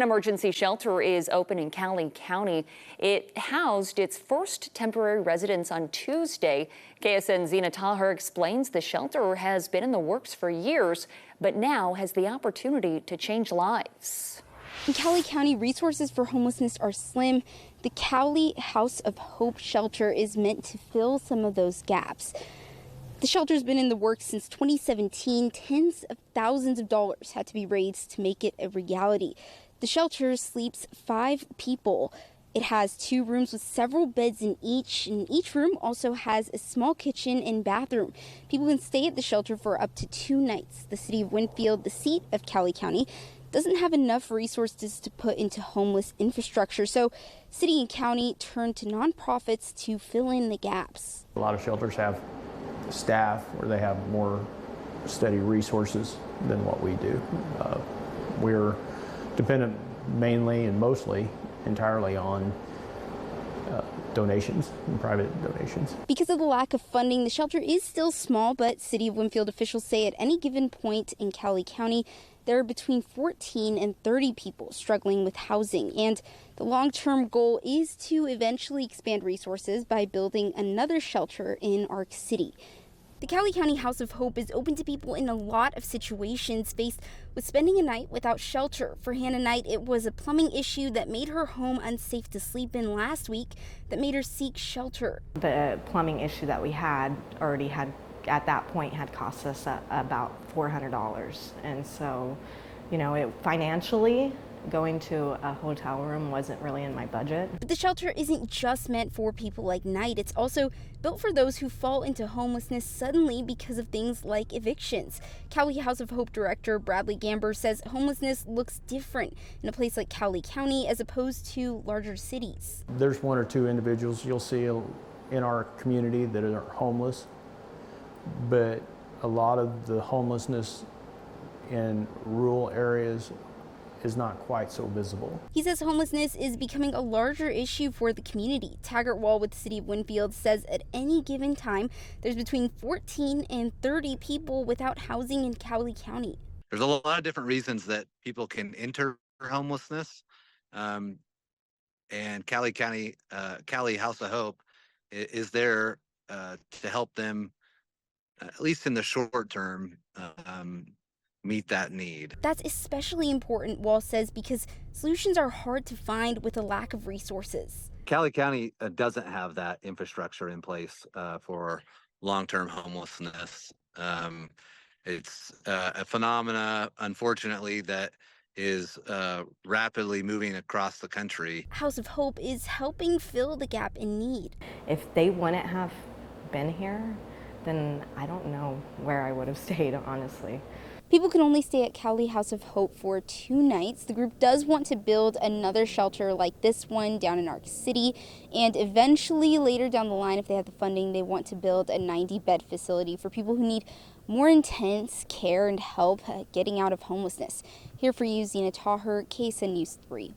An emergency shelter is open in Cowley County. It housed its first temporary residents on Tuesday. KSN's Zena Taher explains the shelter has been in the works for years, but now has the opportunity to change lives. In Cowley County, resources for homelessness are slim. The Cowley House of Hope shelter is meant to fill some of those gaps. The shelter's been in the works since 2017. Tens of thousands of dollars had to be raised to make it a reality. The shelter sleeps 5 people. It has 2 rooms with several beds in each, and each room also has a small kitchen and bathroom. People can stay at the shelter for up to 2 nights. The city of Winfield, the seat of Cowley County, doesn't have enough resources to put into homeless infrastructure, so city and county turn to nonprofits to fill in the gaps. A lot of shelters have staff where they have more steady resources than what we do. We're dependent mainly and mostly entirely on donations and private donations. Because of the lack of funding, the shelter is still small, but City of Winfield officials say at any given point in Cowley County, there are between 14 and 30 people struggling with housing. And the long-term goal is to eventually expand resources by building another shelter in Ark City. The Cowley County House of Hope is open to people in a lot of situations faced with spending a night without shelter. For Hannah Knight, it was a plumbing issue that made her home unsafe to sleep in last week that made her seek shelter. The plumbing issue that we had at that point had cost us about $400. And so, financially, going to a hotel room wasn't really in my budget. But the shelter isn't just meant for people like Knight. It's also built for those who fall into homelessness suddenly because of things like evictions. Cowley House of Hope Director Bradley Gamber says homelessness looks different in a place like Cowley County as opposed to larger cities. There's 1 or 2 individuals you'll see in our community that are homeless, but a lot of the homelessness in rural areas is not quite so visible. He says homelessness is becoming a larger issue for the community. Taggart Wall with the City of Winfield says at any given time, there's between 14 and 30 people without housing in Cowley County. There's a lot of different reasons that people can enter homelessness. And Cowley County, Cowley House of Hope is there to help them, at least in the short term, meet that need. That's especially important, Wall says, because solutions are hard to find with a lack of resources. Cowley County doesn't have that infrastructure in place for long-term homelessness. It's a phenomena, unfortunately, that is rapidly moving across the country. House of Hope is helping fill the gap in need. If they wouldn't have been here, then I don't know where I would have stayed, honestly. People can only stay at Cowley House of Hope for 2 nights. The group does want to build another shelter like this one down in Ark City, and eventually later down the line, if they have the funding, they want to build a 90-bed facility for people who need more intense care and help getting out of homelessness. Here for you, Zena Taher, KSN News 3.